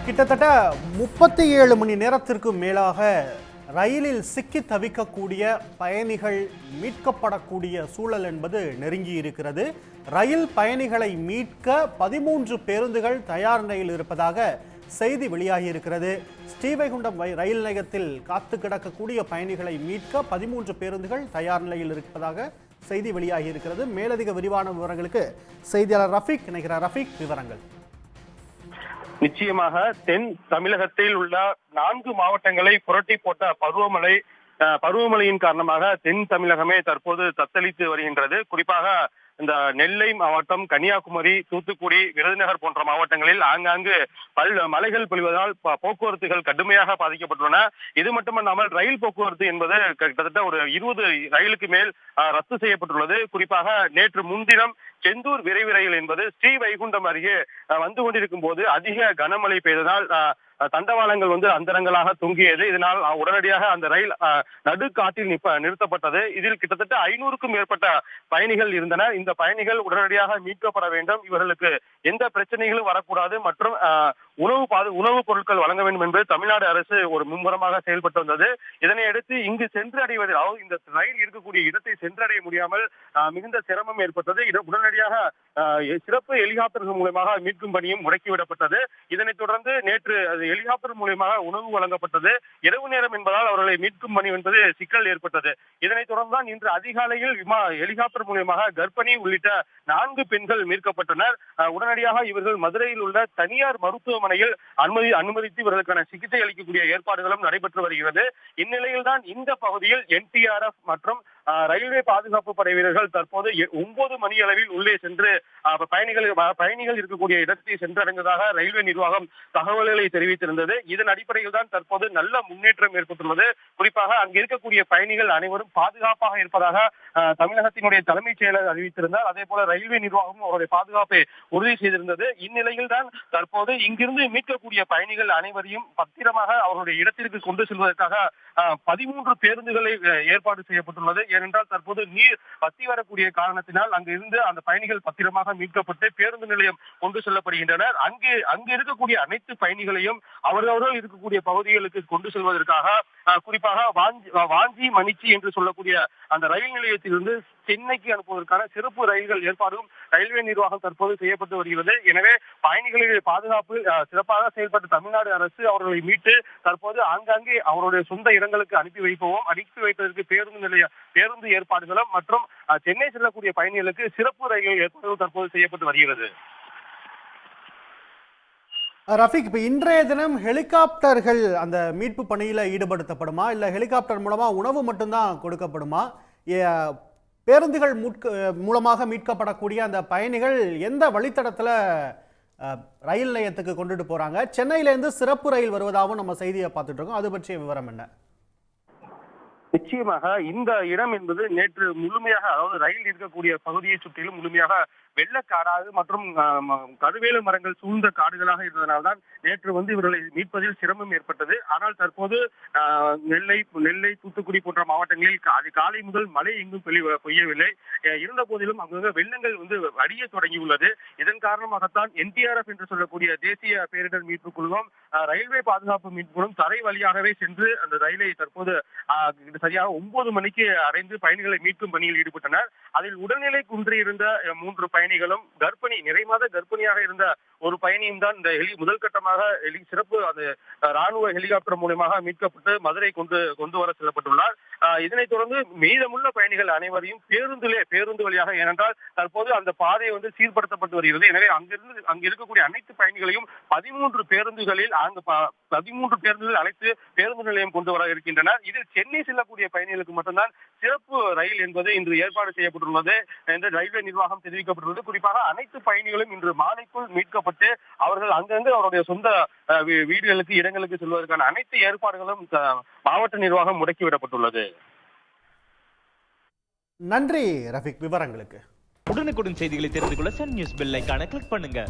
கிட்டத்தட்ட 37 மணி நேரத்திற்கு மேலாக ரயிலில் சிக்கி தவிக்கக்கூடிய பயணிகள் மீட்கப்படக்கூடிய சூழல் என்பது நெருங்கி இருக்கிறது. ரயில் பயணிகளை மீட்க 13 பேருந்துகள் தயார் நிலையில் இருப்பதாக செய்தி வெளியாகி இருக்கிறது. ஸ்ரீவைகுண்டம் ரயில் நிலையத்தில் காத்து கிடக்கக்கூடிய பயணிகளை மீட்க 13 பேருந்துகள் தயார் நிலையில் இருப்பதாக செய்தி வெளியாகி இருக்கிறது. மேலதிக விரிவான விவரங்களுக்கு செய்தியாளர் ரஃபீக் இணைகிறார். ரஃபீக், விவரங்கள். நிச்சயமாக தென் தமிழகத்தில் உள்ள 4 மாவட்டங்களை புரட்டி போட்ட பருவமழையின் காரணமாக தென் தமிழகமே தற்போது தத்தளித்து வருகின்றது. குறிப்பாக இந்த நெல்லை மாவட்டம், கன்னியாகுமரி, தூத்துக்குடி, விருதுநகர் போன்ற மாவட்டங்களில் ஆங்காங்கு மலைகள் பொழிவதால் போக்குவரத்துகள் கடுமையாக பாதிக்கப்பட்டுள்ளன. இது மட்டுமல்லாமல் ரயில் போக்குவரத்து என்பது கிட்டத்தட்ட ஒரு 20 ரயிலுக்கு மேல் ரத்து செய்யப்பட்டுள்ளது. குறிப்பாக நேற்று முன்தினம் செந்தூர் விரைவு ரயில் என்பது ஸ்ரீவைகுண்டம் அருகே வந்து கொண்டிருக்கும் போது அதிக கனமழை பெய்ததால் தண்டவாளங்கள் அந்தரங்களாக தொங்கியது. இதனால் உடனடியாக அந்த ரயில் நடுக்காட்டில் நிறுத்தப்பட்டது. இதில் கிட்டத்தட்ட 500க்கும் மேற்பட்ட பயணிகள் இருந்தனர். இந்த பயணிகள் உடனடியாக மீட்கப்பட வேண்டும், இவர்களுக்கு எந்த பிரச்சனைகளும் வரக்கூடாது மற்றும் உணவுப் பொருட்கள் வழங்க வேண்டும் என்று தமிழ்நாடு அரசு ஒரு மும்முரமாக செயல்பட்டு வந்தது. இதனையடுத்து இங்கு சென்றடைவது, அதாவது இந்த ரயில் இருக்கக்கூடிய இடத்தை சென்றடைய முடியாமல் மிகுந்த சிரமம் ஏற்பட்டது. உடனடியாக சிறப்பு ஹெலிகாப்டர்கள் மூலமாக மீட்கும் பணியும் முடக்கிவிடப்பட்டது. இதனைத் தொடர்ந்து நேற்று ஹெலிகாப்டர் மூலமாக உணவு வழங்கப்பட்டது. இரவு நேரம் என்பதால் அவர்களை மீட்கும் பணி என்பது சிக்கல் ஏற்பட்டது. இதனைத் தொடர்ந்துதான் இன்று அதிகாலையில் ஹெலிகாப்டர் மூலமாக கர்ப்பிணி உள்ளிட்ட 4 பெண்கள் மீட்கப்பட்டனர். உடனடியாக இவர்கள் மதுரையில் உள்ள தனியார் மருத்துவமனையில் அனுமதித்து இவர்களுக்கான சிகிச்சை அளிக்கக்கூடிய ஏற்பாடுகளும் நடைபெற்று வருகிறது. இந்நிலையில் தான் இந்த பகுதியில் NTRF மற்றும் ரயில்வே பாதுகாப்பு படை வீரர்கள் தற்போது 9 மணி அளவில் உள்ளே சென்று பயணிகள் இருக்கக்கூடிய இடத்தை சென்றடைந்ததாக ரயில்வே நிர்வாகம் தகவல்களை தெரிவித்திருந்தது. இதன் அடிப்படையில் தான் தற்போது நல்ல முன்னேற்றம் ஏற்பட்டுள்ளது. குறிப்பாக அங்கு இருக்கக்கூடிய பயணிகள் அனைவரும் பாதுகாப்பாக இருப்பதாக தமிழகத்தினுடைய தலைமைச் செயலர் அறிவித்திருந்தார். அதே போல ரயில்வே நிர்வாகமும் அவருடைய பாதுகாப்பை உறுதி செய்திருந்தது. இந்நிலையில் தான் தற்போது இங்கிருந்து மீட்கக்கூடிய பயணிகள் அனைவரையும் பத்திரமாக அவருடைய இடத்திற்கு கொண்டு செல்வதற்காக 13 பேருந்துகளை ஏற்பாடு செய்யப்பட்டுள்ளது. ஏனென்றால் தற்போது நீர் வத்தி வரக்கூடிய காரணத்தினால் அங்கிருந்து அந்த பயணிகள் பத்திரமாக மீட்கப்பட்டு பேருந்து நிலையம் கொண்டு செல்லப்படுகின்றனர். அங்கு இருக்கக்கூடிய அனைத்து பயணிகளையும் அவர்கள் இருக்கக்கூடிய பகுதிகளுக்கு கொண்டு செல்வதற்காக குறிப்பாக வாஞ்சி மணிச்சி என்று சொல்லக்கூடிய அந்த ரயில் நிலையத்திலிருந்து சென்னைக்கு அனுப்புவதற்கான சிறப்பு ரயில்கள் ஏற்பாடும் ரயில்வே நிர்வாகம் தற்போது செய்யப்பட்டு வருகிறது. எனவே பயணிகளுடைய பாதுகாப்பு சிறப்பாக செயல்பட்ட தமிழ்நாடு அரசு அவர்களை மீட்டு தற்போது ஆங்காங்கே அவருடைய சொந்த இடங்களுக்கு அனுப்பி வைப்பதற்கு பேருந்து ஏற்பாடுகளும் மற்றும் சென்னை செல்லக்கூடிய பயணிகளுக்கு சிறப்பு ரயில் ஏற்பாடுகள் தற்போது செய்யப்பட்டு வருகிறது. ரஃபீக், இப்ப இன்றைய தினம் ஹெலிகாப்டர்கள் அந்த மீட்பு பணியில ஈடுபடுத்தப்படுமா, இல்ல ஹெலிகாப்டர் மூலமா உணவு மட்டும்தான் கொடுக்கப்படுமா? பேருந்துகள் மூலமாக மீட்கப்படக்கூடிய அந்த பயணிகள் எந்த வழித்தடத்துல ரயில் நிலையத்துக்கு கொண்டுட்டு போறாங்க? சென்னையிலேருந்து சிறப்பு ரயில் வருவதாகவும் நம்ம செய்தியை பார்த்துட்டு இருக்கோம். அது பற்றிய விவரம் என்ன? நிச்சயமாக இந்த இடம் என்பது நேற்று முழுமையாக, அதாவது ரயில் இருக்கக்கூடிய பகுதியை சுற்றிலும் முழுமையாக வெள்ளக்காடாக மற்றும் கருவேல மரங்கள் சூழ்ந்த காடுகளாக இருந்ததனால்தான் நேற்று இவர்களை மீட்பதில் சிரமம் ஏற்பட்டது. ஆனால் தற்போது நெல்லை, தூத்துக்குடி போன்ற மாவட்டங்களில் காலை முதல் மழை எங்கும் பெய்யவில்லை. இருந்த போதிலும் அங்கு வெள்ளங்கள் வடிய தொடங்கியுள்ளது. இதன் காரணமாகத்தான் NTRF என்று சொல்லக்கூடிய தேசிய பேரிடர் மீட்பு குழுவும் ரயில்வே பாதுகாப்பு மீட்பு குழுவும் தரை வழியாகவே சென்று அந்த ரயிலை தற்போது சரியாக 9 மணிக்கு அடைந்து பயணிகளை மீட்கும் பணியில் ஈடுபட்டனர். அதில் உடல்நிலை குன்றியிருந்த 3 பயணிகளும் நிறைமாத கர்ப்பிணியாக இருந்த ஒரு பயணியும் தான் இந்த முதல் கட்டமாக சிறப்பு ராணுவ ஹெலிகாப்டர் மூலமாக மீட்கப்பட்டு மதுரை கொண்டு வர செல்லப்பட்டுள்ளார். இதனைத் தொடர்ந்து மீதமுள்ள பயணிகள் அனைவரையும் பேருந்து வழியாக, ஏனென்றால் தற்போது அந்த பாதை சீர்படுத்தப்பட்டு வருகிறது. எனவே அங்கு இருக்கக்கூடிய அனைத்து பயணிகளையும் 13 பேருந்துகளில் அழைத்து பேருந்து நிலையம் கொண்டு வர இருக்கின்றனர். இதில் சென்னை செல்லக்கூடிய பயணிகளுக்கு மட்டும்தான் சிறப்பு ரயில் என்பது இன்று ஏற்பாடு செய்யப்பட்டுள்ளது என்று ரயில்வே நிர்வாகம் தெரிவிக்கப்பட்டுள்ளது. குறிப்பாக அனைத்து பயணிகளும் இன்று மாலைக்குள் மீட்கப்பட்டு அவர்கள் அங்கங்கு அவருடைய சொந்த வீடுகளுக்கு, இடங்களுக்கு செல்வதற்கான அனைத்து ஏற்பாடுகளும் மாவட்ட நிர்வாகம் முடக்கிவிடப்பட்டுள்ளது. நன்றி ரஃபீக், விவரங்களுக்கு. உடனுக்குடன் செய்திகளை தெரிந்து கொள்ள சன் நியூஸ் பெல் ஐகானை கிளிக் பண்ணுங்க.